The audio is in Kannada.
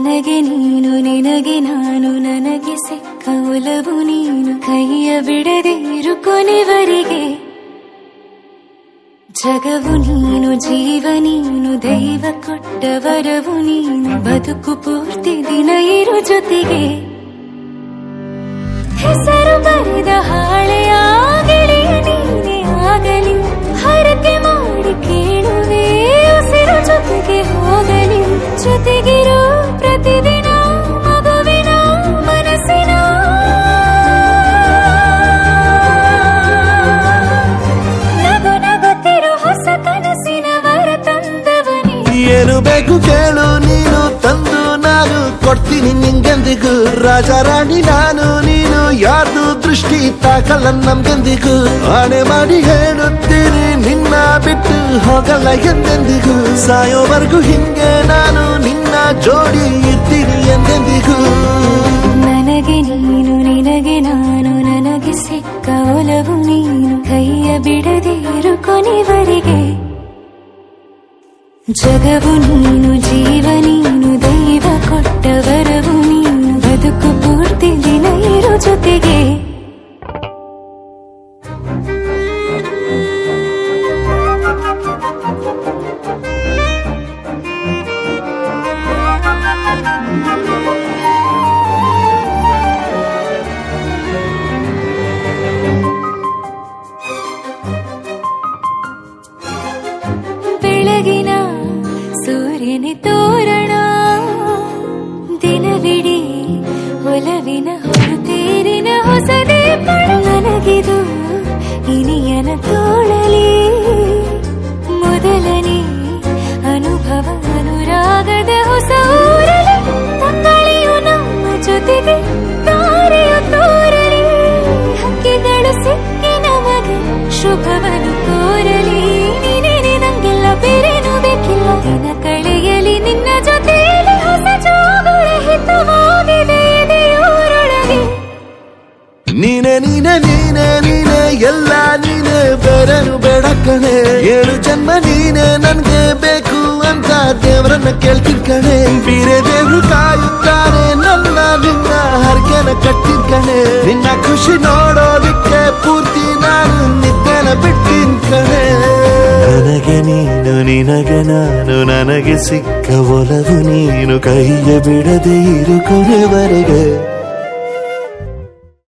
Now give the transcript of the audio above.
ನನಗೆ ನೀನು ನಿನಗೆ ನಾನು ನನಗೆ ಸಿಕ್ಕ ಒಲವು ನೀನು ಕೈಯ ಬಿಡದೆ ಇರು ಕೊನೆವರೆಗೆ ಜಗವು ನೀನು ಜೀವ ನೀನು ದೈವ ಕೊಟ್ಟ ವರವು ನೀನು ಬದುಕು ಪೂರ್ತಿ ದಿನ ಇರು ಜೊತೆಗೆ ಹೆಸರು ಬರೆದ ಹಾಳೆಯ ಗೆಳೆಯ ನೀನೇ ಆಗಲಿ ಹರಕೆ ಮಾಡಿ ಕೇಳುವೆ ಉಸಿರು ಜೊತೆಗೆ ಹೋಗಲಿ ಜೊತೆಗಿರೋ ಪ್ರತಿದಿನ ಮಗುವಿನ ಮನಸ್ಸಿನ ನಗು ನಗುತ್ತಿರೋ ಹೊಸ ಕನಸಿನ ವರ ತಂದವನೇ ಏನು ಬೇಕು ಕೇಳು ನೀನು ತಂದು ನಾನು ಕೊಡ್ತೀನಿ ನಿಂಗೆಂದಿಗೂ ರಾಜ ರಾಣಿ ನಾನು ನೀನು ಯಾರ್ದು ದೃಷ್ಟಿ ತಾಕಲ್ಲ ನಮ್ಗೆಂದಿಗೂ ಆಣೆ ಮಾಡಿ ಹೇಳುತ್ತೀನಿ ನಿನ್ನ ಬಿಟ್ಟು ಹೋಗಲ್ಲ ಎಂದೆಂದಿಗೂ ಸಾಯೋವರೆಗೂ ಹಿಂಗೆ ನಾನು ನಿನ್ನ ಜೋಡಿ ಇರ್ತೀನಿ ಎಂದೆಂದಿಗೂ ನನಗೆ ನೀನು ನಿನಗೆ ನಾನು ನನಗೆ ಸಿಕ್ಕ ಒಲವು ನೀನು ಕೈಯ ಬಿಡದೆ ಇರು ಕೊನೆವರೆಗೆ ಜಗವು ನೀನು ಜೀವ ನೀನು ದೈವ ಕೊಟ್ಟ ವರವು ನೀನು ಬದುಕು ಪೂರ್ತಿ ದಿನ ಇರು ಜೊತೆಗೆ ಬೆಳಗಿನ ಸೂರ್ಯನ ತೋರಣ ದಿನವಿಡೀ ಒಲವಿನ ಹೊರತೇರಿನ ಹೊಸದೇ ನನಗಿದು ಇನಿಯನ ತೋಳಲಿ ಮೊದಲನೇ ಅನುಭವ ಅನುರಾಗದ ಹೊಸ ಊರಲಿ ತಂಗಳಿಯು ನಮ್ಮ ಜೊತೆಗೆ ತಾರೆಯು ತೋರಲಿ ಹಕ್ಕಿಗಳು ಸಿಕ್ಕಿ ನಮಗೆ ಶುಭವನ್ನು ಕೋರಲಿ ನೀನೇನೆ ನಂಗೆಲ್ಲ ಬೇರೇನು ಬೇಕಿಲ್ಲ ದಿನ ಕಳೆಯಲಿ ನಿನ್ನ ಜೊತೆಯಲ್ಲಿ ಹೊಸ ಜೋಗುಳ ಹಿತವಾಗಿದೆ ಎದೆಯೂರೊಳಗೆ ನೀನೆ ನೀನೆ ನೀನೆ ನೀನೆ ಎಲ್ಲ ನೀನೆ ಬೇರೆನು ಬೇಡ ಕಣೆ 7 ಜನ್ಮ ನೀನೆ ನನ್ಗೆ ಬೇಕು ಅಂತ ದೇವರನ್ನ ಕೇಳ್ತೀನಿ ಕಣೆ ಬೇರೆ ದೇವ್ರು ಕಾಯುತ್ತಾನೆ ನನ್ನ ನಿನ್ನ ಹರಕೆನ ಕಟ್ಟಿನ ಕಣೆ ನಿನ್ನ ಖುಷಿ ನೋಡೋದಿಕ್ಕೆ ಪೂರ್ತಿ ನಾನು ನಿದ್ದೆನ ಬಿಟ್ಟಿನ ಕಣೆ ನನಗೆ ನೀನು ನಿನಗೆ ನಾನು ನನಗೆ ಸಿಕ್ಕ ಒಲವು ನೀನು ಕೈಯ ಬಿಡದೆ ಇರು ಕೊನೆವರೆಗೆ